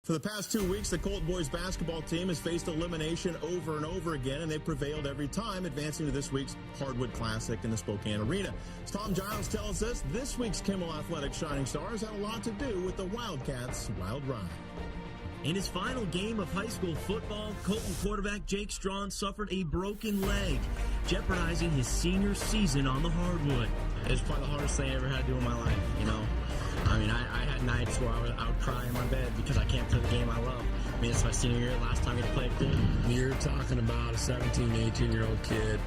For the past 2 weeks, the Colton boys basketball team has faced elimination over and over again, and they've prevailed every time, advancing to this week's Hardwood Classic in the Spokane Arena. As Tom Giles tells us, this week's Kimmel Athletic Shining Stars had a lot to do with the Wildcats' wild ride. In his final game of high school football, Colton quarterback Jake Straughan suffered a broken leg, jeopardizing his senior season on the hardwood. It's probably the hardest thing I ever had to do in my life, you know. I mean, I had nights where I would cry in my bed because I can't play the game I love. I mean, it's my senior year, last time I played pool. You're talking about a 17, 18-year-old kid,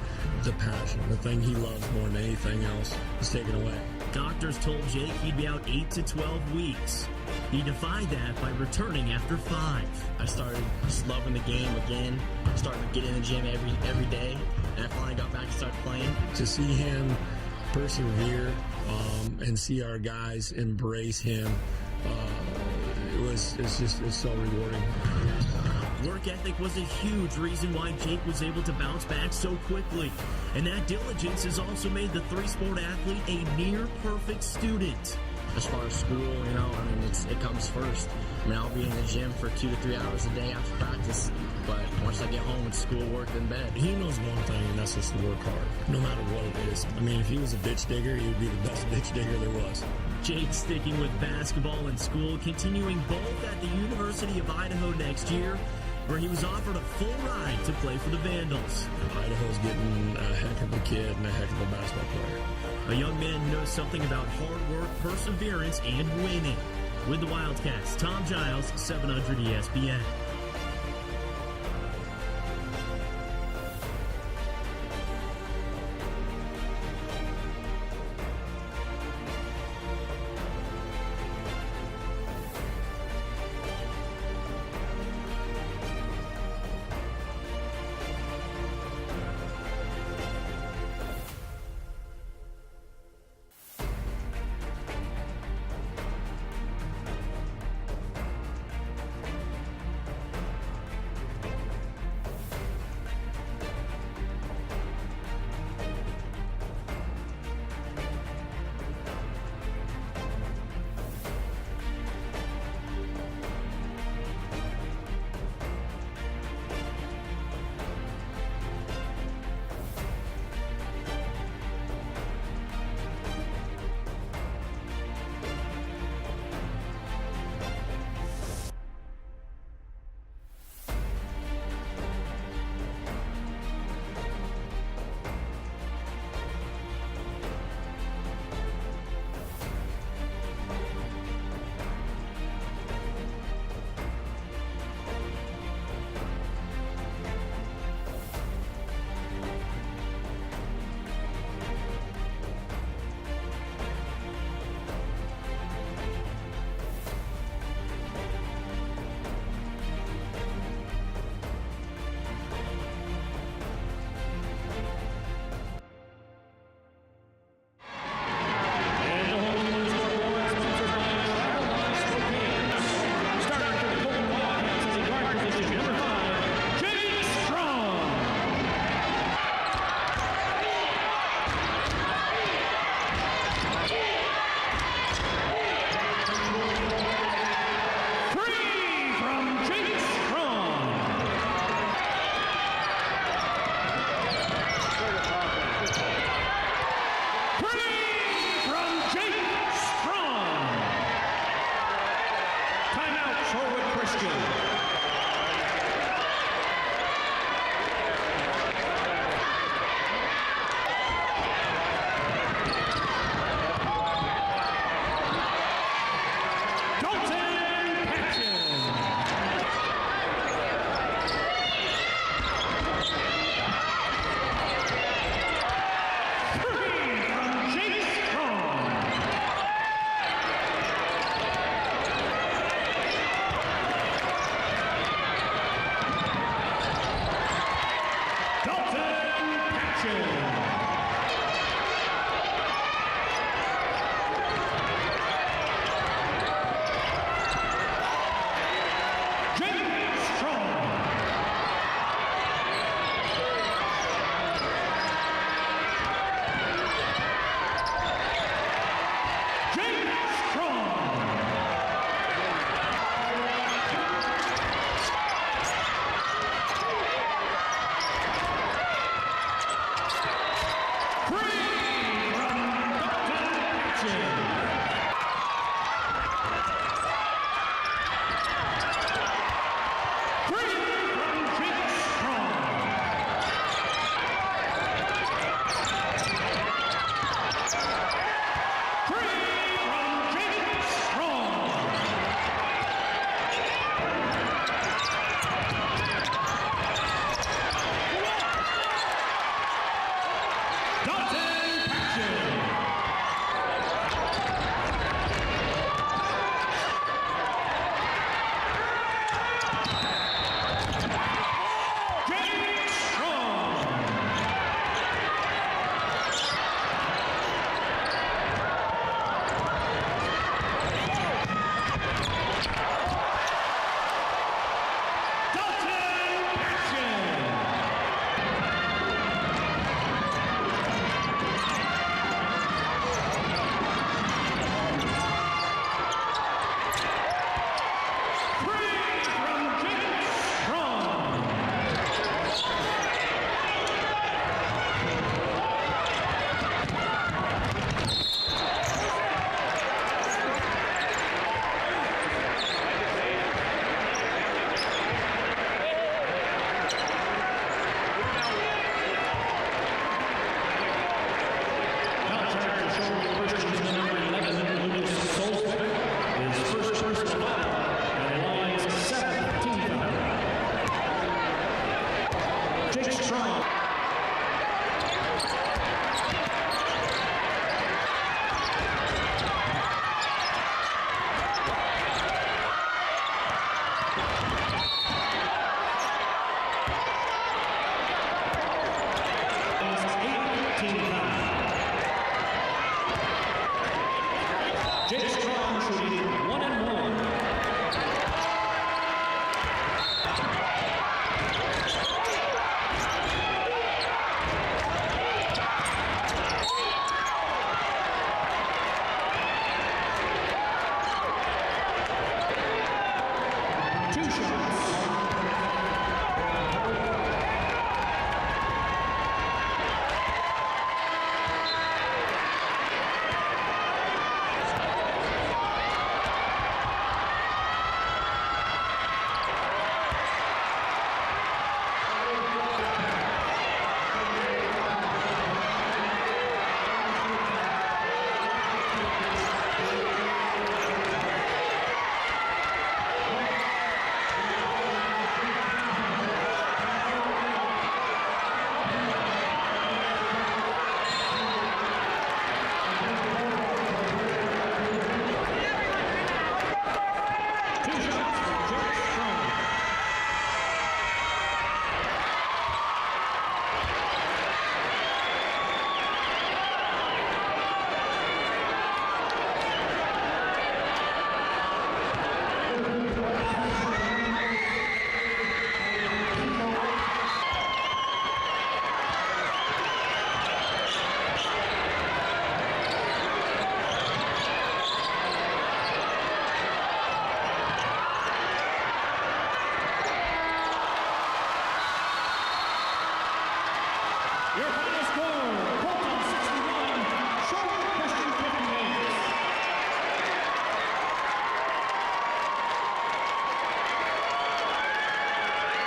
the passion, the thing he loves more than anything else is taken away. Doctors told Jake he'd be out 8 to 12 weeks. He defied that by returning after 5. I started just loving the game again, starting to get in the gym every day, and I finally got back and started playing. To see him persevere and see our guys embrace him, it's so rewarding. Work ethic was a huge reason why Jake was able to bounce back so quickly. And that diligence has also made the three-sport athlete a near-perfect student. As far as school, you know, I mean, it comes first. I mean, I'll be in the gym for 2 to 3 hours a day after practice, but once I get home, it's school, work, and bed. He knows one thing, and that's just to work hard, no matter what it is. I mean, if he was a ditch digger, he would be the best ditch digger there was. Jake sticking with basketball and school, continuing both at the University of Idaho next year, where he was offered a full ride to play for the Vandals. Idaho's getting a heck of a kid and a heck of a basketball player. A young man who knows something about hard work, perseverance, and winning. With the Wildcats, Tom Giles, 700 ESPN. Straughan. Jake Straughan shooting 1-1. Two shots. Your final score, Colton 61, Straughan Christian 58.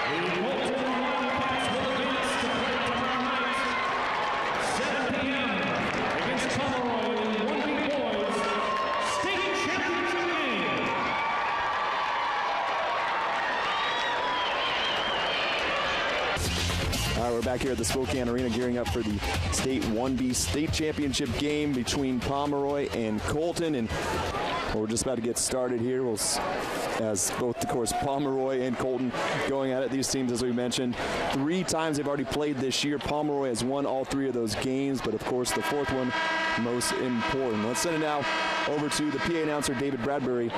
The Colton Wildcats will advance to play tomorrow night, 7 p.m. against Pomeroy in 1B Boys State Championship game. All right, we're back here at the Spokane Arena gearing up for the State 1B State Championship game between Pomeroy and Colton. And we're just about to get started here. As both, of course, Pomeroy and Colton going at it. These teams, as we mentioned, 3 times they've already played this year. Pomeroy has won all 3 of those games, but of course the 4th one most important. Let's send it now over to the PA announcer, David Bradbury.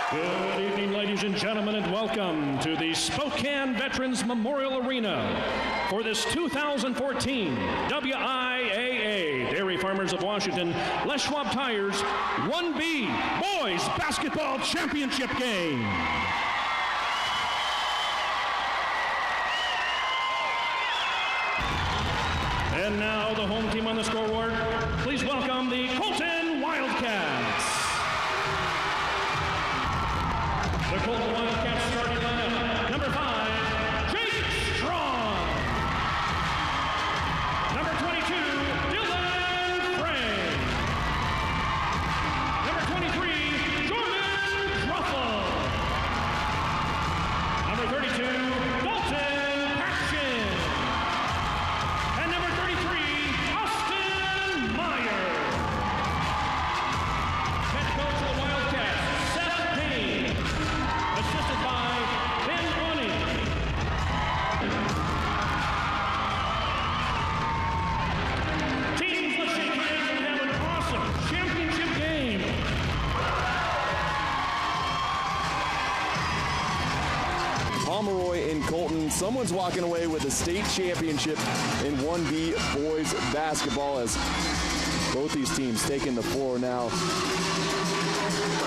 Good evening, ladies and gentlemen, and welcome to the Spokane Veterans Memorial Arena for this 2014 WIAA Dairy Farmers of Washington Les Schwab Tires 1B Boys Basketball Championship game. And now the home team on the scoreboard. Please welcome the Colton Wildcats. The Colton Wildcats starting lineup. Number 5, Jake Straughan. Number 22, Dylan Frey. Number 23, Jordan Truffle. Number 32, Dalton Patchen. And number 33, Austin Meyer. Head coach of the Wildcats, Seth Payne. Assisted by Ben Bunning. Teams, let's shake hands and have an awesome championship game. Pomeroy and Colton, someone's walking away with a state championship in 1B boys basketball as both these teams taking the floor now.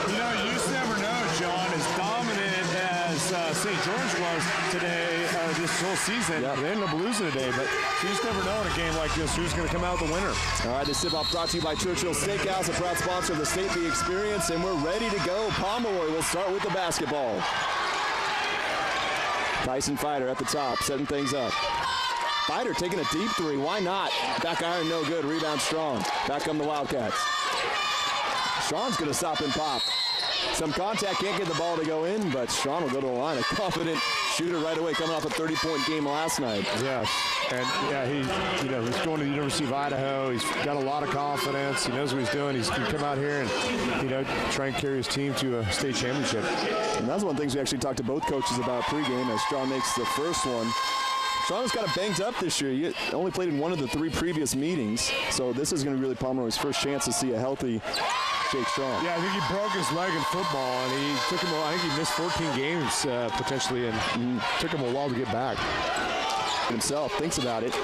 You know, you just never know, John, as dominant as St. George was today, this whole season. Yep. They ended up losing today, but you just never know in a game like this who's going to come out the winner. All right, this tip-off brought to you by Churchill Steakhouse, a proud sponsor of the State B Experience, and we're ready to go. Pomeroy will start with the basketball. Tyson Fighter at the top, setting things up. Fighter taking a deep 3, why not? Back iron, no good. Rebound, Straughan. Back come the Wildcats. Straughan's going to stop and pop. Some contact, can't get the ball to go in, but Straughan will go to the line. A confident shooter right away, coming off a 30-point game last night. Yes, and yeah, he's going to the University of Idaho. He's got a lot of confidence. He knows what he's doing. He can come out here and try and carry his team to a state championship. And that's one of the things we actually talked to both coaches about pregame as Straughan makes the first one. Straughan's got banged up this year. He only played in one of the 3 previous meetings, so this is going to be really Pomeroy's first chance to see a healthy Jake Straughan. Yeah, I think he broke his leg in football, and I think he missed 14 games potentially, and took him a while to get back. Himself thinks about it.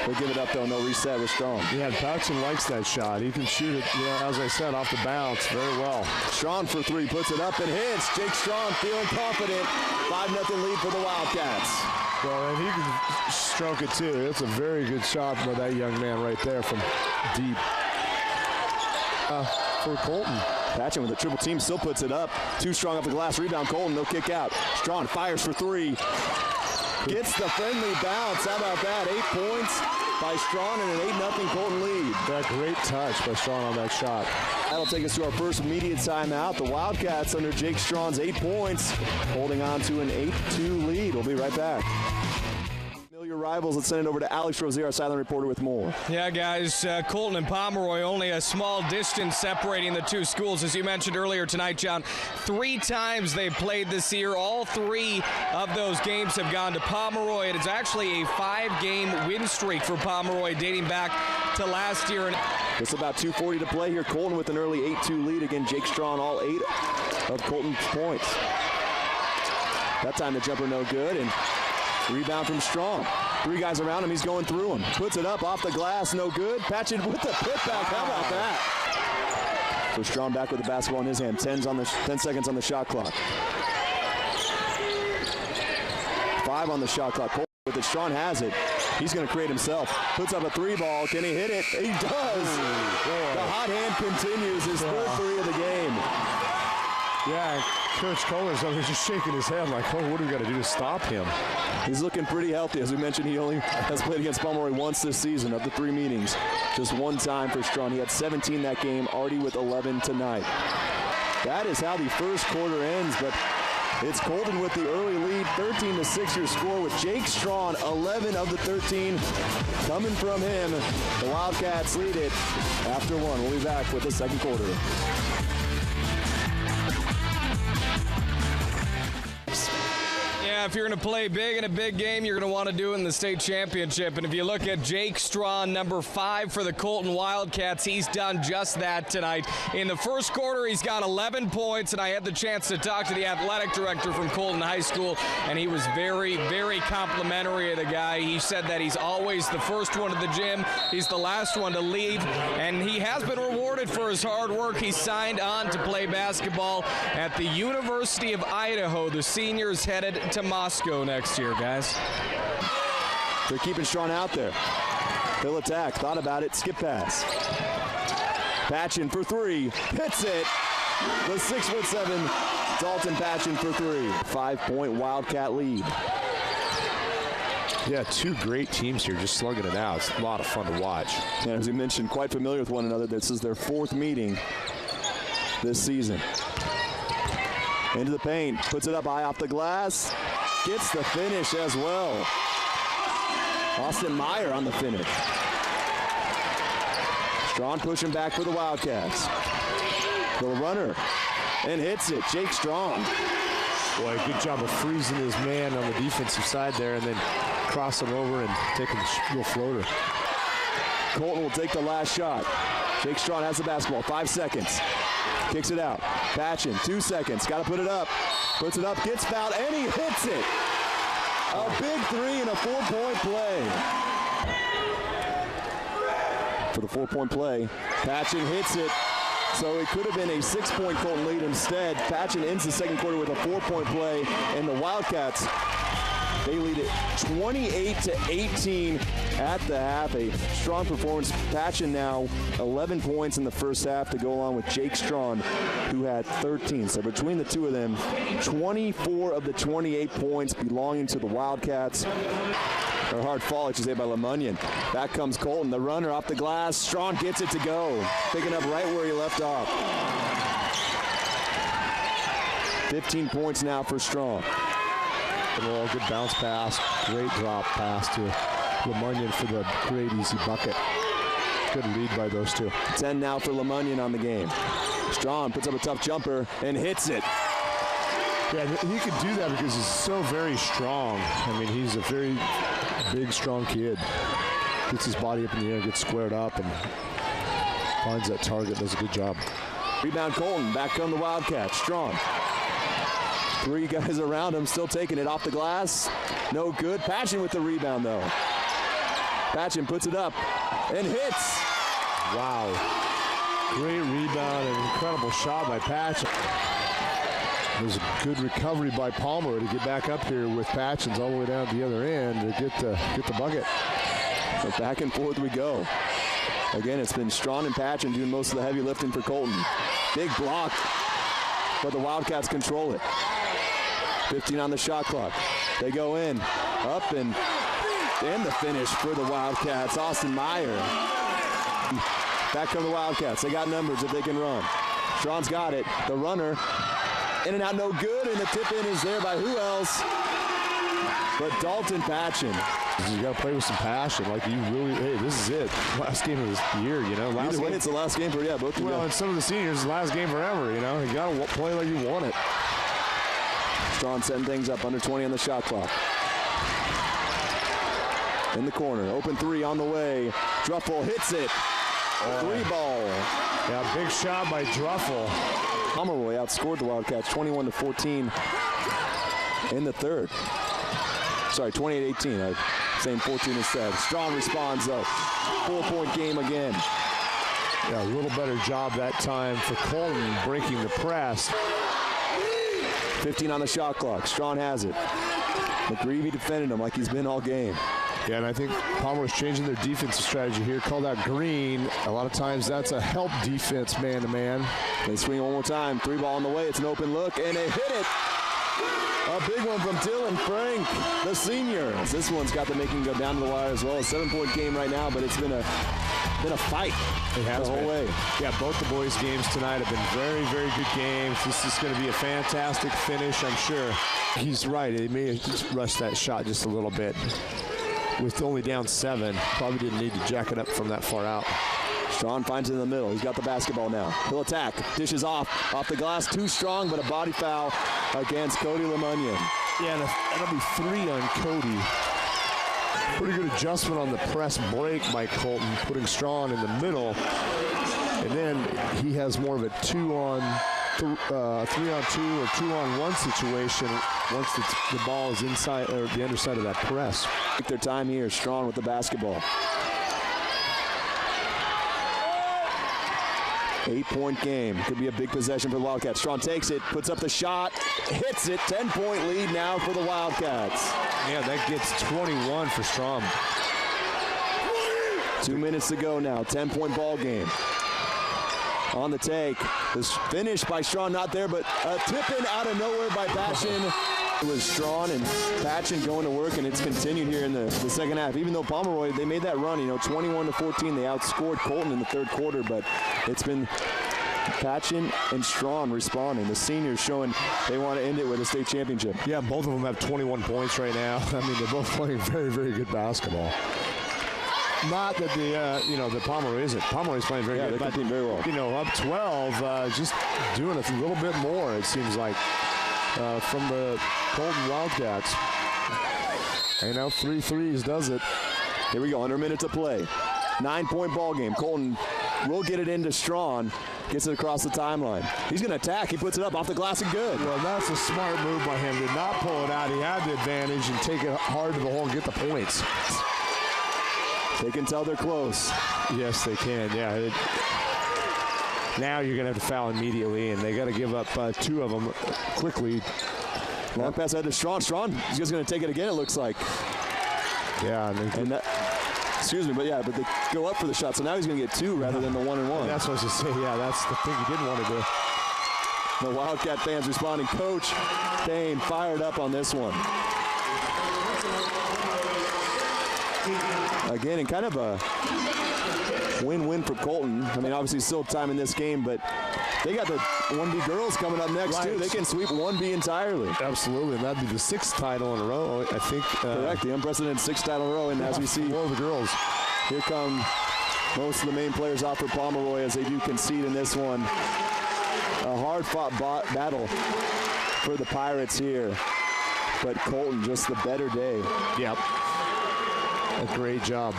They'll give it up though, and they'll reset with Straughan. Yeah, Paxton likes that shot. He can shoot it, as I said, off the bounce very well. Straughan for 3, puts it up and hits. Jake Straughan feeling confident. 5-0 lead for the Wildcats. Well, and he can stroke it too. It's a very good shot by that young man right there from deep. For Colton. Patchen with a triple team still puts it up. Too strong off the glass. Rebound, Colton, no kick out. Straughan fires for 3. Gets the friendly bounce. How about that? 8 points by Straughan and an 8-0 Colton lead. That great touch by Straughan on that shot. That'll take us to our first immediate timeout. The Wildcats under Jake Straughan's 8 points, holding on to an 8-2 lead. We'll be right back. Familiar rivals, let's send it over to Alex Rozier, our silent reporter with more. Yeah, guys, Colton and Pomeroy, only a small distance separating the two schools. As you mentioned earlier tonight, John, 3 times they've played this year. All 3 of those games have gone to Pomeroy. It is actually a 5-game win streak for Pomeroy dating back to last year. And just about 2:40 to play here. Colton with an early 8-2 lead. Again, Jake Straughan, all 8 of Colton's points. That time the jumper no good, and rebound from Straughan. 3 guys around him, he's going through him. Puts it up off the glass, no good. Patchen with the putback, how about that? So Straughan back with the basketball in his hand. 10 seconds on the shot clock. 5 on the shot clock. Colton with it, Straughan has it. He's going to create himself. Puts up a 3 ball. Can he hit it? He does. The hot hand continues. His third 3 of the game. Yeah, Coach Kohler's over here just shaking his head like, oh, what do we got to do to stop him? He's looking pretty healthy. As we mentioned, he only has played against Pomeroy once this season of the 3 meetings. Just 1 time for Straughan. He had 17 that game, already with 11 tonight. That is how the first quarter ends, but it's Colton with the early lead, 13-6 your score with Jake Straughan, 11 of the 13 coming from him. The Wildcats lead it after 1. We'll be back with the second quarter. Yeah, if you're going to play big in a big game, you're going to want to do it in the state championship. And if you look at Jake Straughan, number 5 for the Colton Wildcats, he's done just that tonight. In the first quarter, he's got 11 points, and I had the chance to talk to the athletic director from Colton High School, and he was very, very complimentary of the guy. He said that he's always the first one to the gym, he's the last one to leave, and he has been rewarded for his hard work. He signed on to play basketball at the University of Idaho. The senior's headed to Moscow next year, guys. They're keeping Straughan out there. They'll attack. Thought about it. Skip pass. Patchen for 3. Hits it. The 6'7" Dalton Patchen for 3. 5-point Wildcat lead. Yeah, 2 great teams here just slugging it out. It's a lot of fun to watch. And as we mentioned, quite familiar with one another. This is their 4th meeting this season. Into the paint. Puts it up high off the glass. Gets the finish as well. Austin Meyer on the finish. Straughan pushing back for the Wildcats. The runner and hits it. Jake Straughan. Boy, good job of freezing his man on the defensive side there and then crossing over and taking the little floater. Colton will take the last shot. Jake Straughan has the basketball. 5 seconds. Kicks it out. Patchen, 2 seconds. Got to put it up. Puts it up, gets fouled, and he hits it. A big 3 and a 4-point play. For the 4-point play, Patchen hits it. So it could have been a 6-point Colton lead. Instead, Patchen ends the second quarter with a 4-point play, and the Wildcats, they lead it 28-18 at the half. A strong performance. Patchen now 11 points in the first half to go along with Jake Straughan, who had 13. So between the two of them, 24 of the 28 points belonging to the Wildcats. A hard fall, I should say, by Lemunyon. Back comes Colton, the runner off the glass. Straughan gets it to go, picking up right where he left off. 15 points now for Straughan. roll, good bounce pass, great drop pass to LeMunyon for the great easy bucket. Good lead by those two. 10 now for LeMunyon on the game. Straughan puts up a tough jumper and hits it. Yeah, he can do that because he's so very strong. I mean, he's a very big, strong kid. Gets his body up in the air, gets squared up, and finds that target, does a good job. Rebound Colton, back on the Wildcats. Straughan. 3 guys around him, still taking it off the glass. No good. Patchen with the rebound, though. Patchen puts it up and hits. Wow. Great rebound and incredible shot by Patchen. It was a good recovery by Palmer to get back up here with Patchens all the way down to the other end to get the bucket. But back and forth we go. Again, it's been Straughan and Patchen doing most of the heavy lifting for Colton. Big block, but the Wildcats control it. 15 on the shot clock. They go in, up, and the finish for the Wildcats. Austin Meyer. Back come the Wildcats. They got numbers if they can run. Straughan's got it. The runner, in and out, no good, and the tip-in is there by who else but Dalton Patchen. You got to play with some passion. Like, you really, hey, this is it. Last game of this year, you know. Either way, it's the last game for, both of them. Well, and some of the seniors, it's the last game forever, you know. You got to play like you want it. Straughan setting things up, under 20 on the shot clock. In the corner, open 3 on the way. Druffel hits it. 3 ball. Yeah, big shot by Druffel. Pomeroy outscored the Wildcats 21-14 in the third. Sorry, 28-18. I'm saying 14 instead. Straughan responds, though. 4-point game again. Yeah, a little better job that time for Colton breaking the press. 15 on the shot clock. Straughan has it. McGreevy defended him like he's been all game. Yeah, and I think Pomeroy's changing their defensive strategy here. Call that green. A lot of times that's a help defense man-to-man. They swing one more time. 3 ball on the way. It's an open look, and they hit it. A big one from Dylan Frank, the senior. This one's got the making go down to the wire as well. A 7-point game right now, but it's been a fight. It has the whole way. Yeah, both the boys' games tonight have been very, very good games. This is going to be a fantastic finish, I'm sure. He's right. They may have just rushed that shot just a little bit. With only down 7, probably didn't need to jack it up from that far out. Straughan finds it in the middle. He's got the basketball now. He'll attack. Dishes off the glass. Too strong, but a body foul against Cody LeMunyon. Yeah, and that'll be 3 on Cody. Pretty good adjustment on the press break by Colton, putting Straughan in the middle. And then he has more of a 3-on-2 or 2-on-1 situation once the ball is inside or the underside of that press. Take their time here. Straughan with the basketball. 8-point game. Could be a big possession for the Wildcats. Straughan takes it, puts up the shot, hits it. 10-point lead now for the Wildcats. Yeah, that gets 21 for Straughan. 2 minutes to go now. 10-point ball game. On the take. This finish by Straughan not there, but a tip-in out of nowhere by Patchen. It was Straughan and Patchen going to work, and it's continued here in the second half. Even though Pomeroy, they made that run, 21-14. They outscored Colton in the third quarter, but it's been Patchen and Straughan responding. The seniors showing they want to end it with a state championship. Yeah, both of them have 21 points right now. I mean, they're both playing very, very good basketball. Not that the Pomeroy isn't. Pomeroy's playing very good. They're competing very well. Up 12, just doing a little bit more, it seems like, from the Colton Wildcats. 3 threes does it. Here we go, under a minute to play. 9-point ball game. Colton will get it into Straughan. Gets it across the timeline. He's going to attack. He puts it up off the glass and good. Well, that's a smart move by him. Did not pull it out. He had the advantage and take it hard to the hole and get the points. They can tell they're close. Yes, they can. Yeah. Now you're going to have to foul immediately, and they got to give up 2 of them quickly. Long pass ahead to Straughan. Straughan, he's just going to take it again, it looks like. Yeah. Excuse me, but they go up for the shot, so now he's going to get 2 rather than the 1-and-1. That's what I was going to say. Yeah, that's the thing he didn't want to do. The Wildcat fans responding. Coach Dane fired up on this one. Again, and kind of a win-win for Colton. I mean, obviously still time in this game, but they got the 1B girls coming up next, too. They can sweep 1B entirely. Absolutely, and that'd be the 6th title in a row, I think. Correct, the unprecedented 6th title in a row. And as we see, more of the girls. Here come most of the main players off for Pomeroy as they do concede in this one. A hard-fought battle for the Pirates here. But Colton, just the better day. Yep. A great job.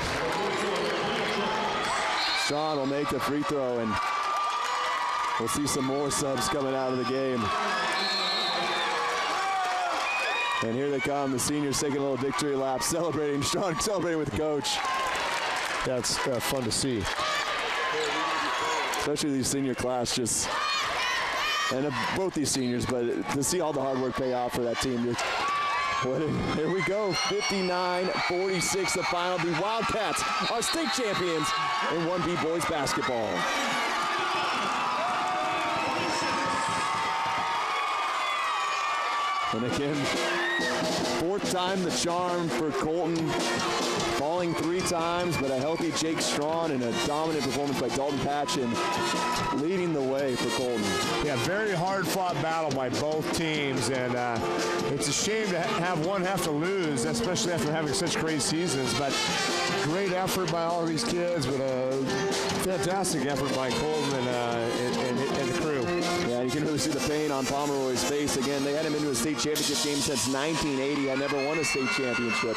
Straughan will make the free throw, and we'll see some more subs coming out of the game. And here they come, the seniors taking a little victory lap, celebrating. Straughan celebrating with the coach. That's fun to see. Especially these senior class, and both these seniors, but to see all the hard work pay off for that team. Here we go, 59-46 the final. The Wildcats are state champions in 1B boys basketball. And again, 4th time the charm for Colton. Falling 3 times, but a healthy Jake Straughan and a dominant performance by Dalton Patchen leading the way for Colton. Yeah, very hard-fought battle by both teams, and it's a shame to have one have to lose, especially after having such great seasons, but great effort by all of these kids, but a fantastic effort by Colton and the crew. Yeah, you can really see the pain on Pomeroy's face. Again, they hadn't been to a state championship game since 1980. I never won a state championship.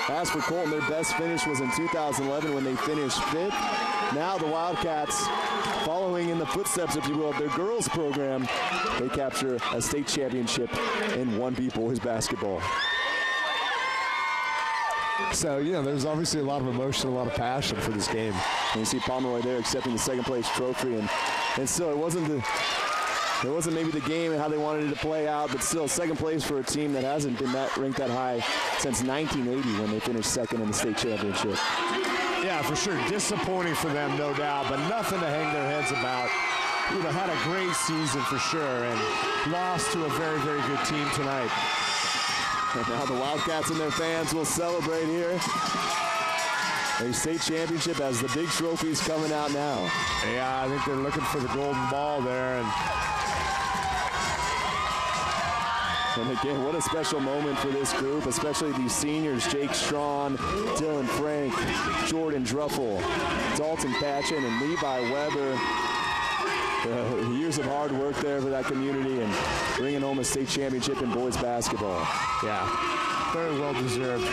As for Colton, their best finish was in 2011 when they finished 5th. Now the Wildcats, following in the footsteps, if you will, of their girls program, they capture a state championship in 1B boys basketball. So, there's obviously a lot of emotion, a lot of passion for this game. And you see Pomeroy there accepting the 2nd place trophy, and still it wasn't maybe the game and how they wanted it to play out, but still 2nd place for a team that hasn't been ranked that high since 1980 when they finished 2nd in the state championship. Yeah, for sure. Disappointing for them, no doubt, but nothing to hang their heads about. Had a great season for sure and lost to a very, very good team tonight. And now the Wildcats and their fans will celebrate here. A state championship as the big trophy's coming out now. Yeah, I think they're looking for the golden ball there. And again, what a special moment for this group, especially these seniors, Jake Straughan, Dylan Frank, Jordan Druffel, Dalton Patchen, and Levi Weber. Years of hard work there for that community and bringing home a state championship in boys basketball. Yeah, very well deserved.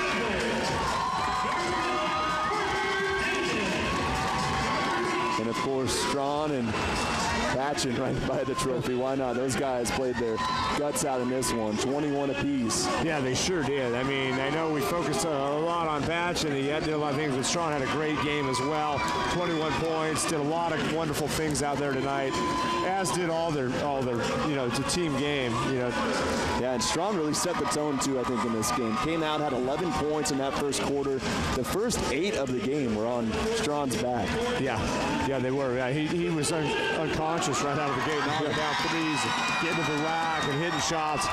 And of course, Straughan and Patchen right by the trophy. Why not? Those guys played their guts out in this one, 21 apiece. Yeah, they sure did. I mean, I know we focused a lot on Patchen. He did a lot of things, but Straughan had a great game as well. 21 points, did a lot of wonderful things out there tonight, as did all their it's a team game, Yeah, and Straughan really set the tone too, I think, in this game. Came out, had 11 points in that first quarter. The first 8 of the game were on Straughan's back. Yeah, they were. Yeah, he was unconscious right out of the gate, knocking down threes, getting to the rack and hitting shots.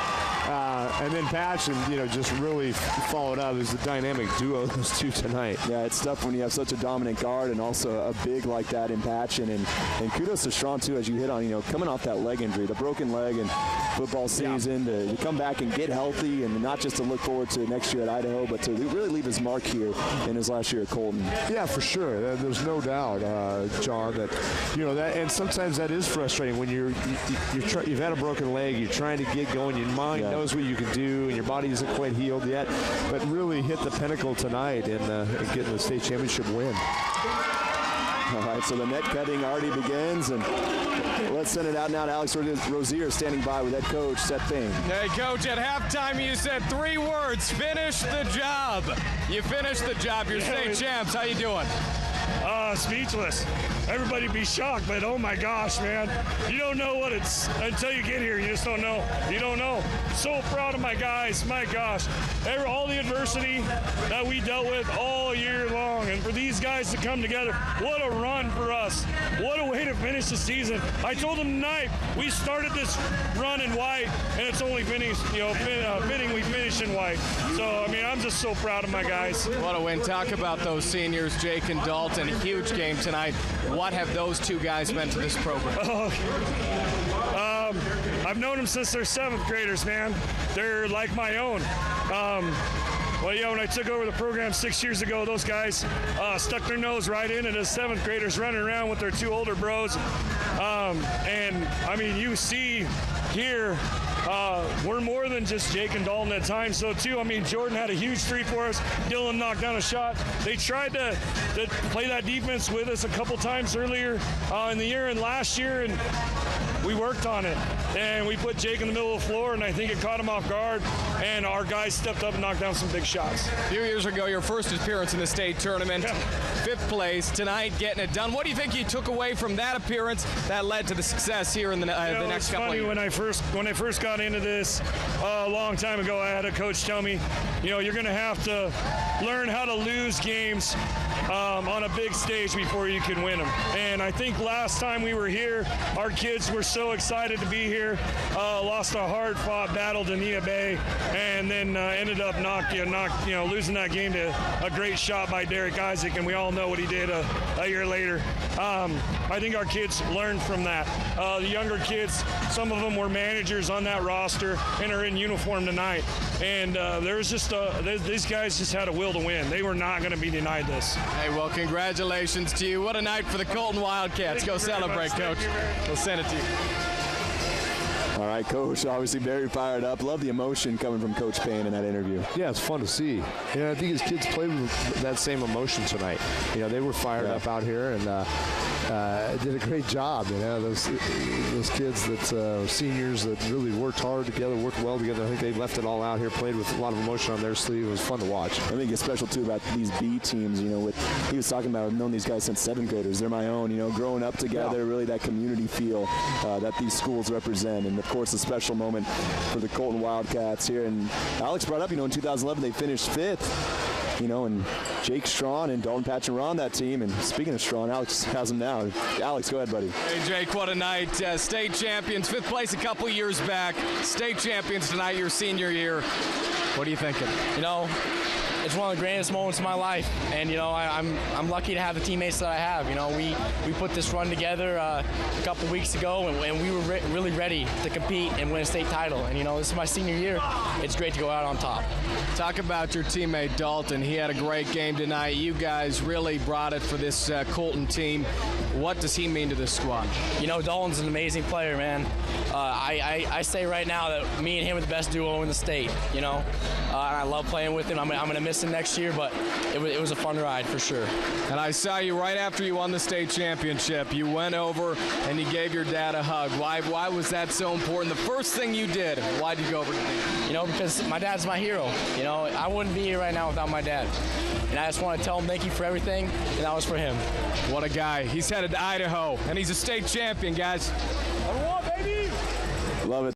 And then Patchen, just really followed up. It was a dynamic duo, those two tonight. Yeah, it's tough when you have such a dominant guard and also a big like that in Patchen. And kudos to Straughan, too, as you hit on, coming off that leg injury, the broken leg and football season, to come back and get healthy and not just to look forward to next year at Idaho, but to really leave his mark here in his last year at Colton. Yeah, for sure. There's no doubt, John, that, that, and sometimes that is frustrating when you've had a broken leg, you're trying to get going, your mind knows what you can do, and your body isn't quite healed yet, but really hit the pinnacle tonight in getting the state championship win. All right, so the net cutting already begins, and let's send it out now to Alex Rozier standing by with head coach Seth Payne. Hey, Coach, at halftime you said 3 words, finish the job. You finished the job. You're state champs. How you doing? Speechless. Everybody be shocked, but oh my gosh, man. You don't know what it's until you get here. You just don't know. You don't know. So proud of my guys. My gosh. All the adversity that we dealt with all year long. And for these guys to come together, what a run for us. What a way to finish the season. I told them tonight, we started this run in white, and it's only finished, fitting we finish in white. So, I mean, I'm just so proud of my guys. What a win. Talk about those seniors, Jake and Dalton. Huge game tonight. What have those two guys meant to this program? I've known them since they're 7th graders, man. They're like my own. Well, yeah, when I took over the program 6 years ago, those guys stuck their nose right in it as 7th graders running around with their 2 older bros. And, I mean, you see here, we're more than just Jake and Dalton at times, so too. I mean, Jordan had a huge 3 for us. Dylan knocked down a shot. They tried to play that defense with us a couple times earlier in the year and last year, and we worked on it. And we put Jake in the middle of the floor, and I think it caught him off guard, and our guys stepped up and knocked down some big shots. A few years ago, your first appearance in the state tournament, 5th place. Tonight, getting it done. What do you think you took away from that appearance that led to the success here in the next couple of years? When I first got into this a long time ago, I had a coach tell me, you're going to have to learn how to lose games on a big stage before you can win them. And I think last time we were here, our kids were so excited to be here, lost a hard-fought battle to Nia Bay, and then ended up losing that game to a great shot by Derek Isaac, and we all know what he did a year later. I think our kids learned from that. The younger kids, some of them were managers on that roster and are in uniform tonight. And these guys just had a will to win. They were not going to be denied this. Hey, well, congratulations to you. What a night for the Colton Wildcats. Go celebrate, Coach. We'll send it to you. All right, Coach, obviously very fired up. Love the emotion coming from Coach Payne in that interview. Yeah, it's fun to see. I think his kids played with that same emotion tonight. They were fired up out here and did a great job. Those kids that seniors that really worked hard together, worked well together. I think they left it all out here, played with a lot of emotion on their sleeve. It was fun to watch. I think it's special too about these B teams. He was talking about, I've known these guys since 7th graders. They're my own. Growing up together, really that community feel that these schools represent. And of course, a special moment for the Colton Wildcats here. And Alex brought up, in 2011 they finished 5th. And Jake Straughan and Dalton Patchen were on that team. And speaking of Straughan, Alex has him now. Alex, go ahead, buddy. Hey, Jake, what a night. State champions, 5th place a couple years back. State champions tonight, your senior year. What are you thinking? It's one of the greatest moments of my life, and I'm lucky to have the teammates that I have. We put this run together a couple weeks ago, and we were really ready to compete and win a state title. And this is my senior year. It's great to go out on top. Talk about your teammate Dalton. He had a great game tonight. You guys really brought it for this Colton team. What does he mean to this squad? Dalton's an amazing player, man. I say right now that me and him are the best duo in the state. And I love playing with him. I'm going to miss him next year, but it was a fun ride for sure. And I saw you right after you won the state championship. You went over and you gave your dad a hug. Why was that so important? The first thing you did, why'd you go over to him? Because my dad's my hero. I wouldn't be here right now without my dad. And I just want to tell him thank you for everything, and that was for him. What a guy. He's headed to Idaho, and he's a state champion, guys. Number 1, baby! Love it.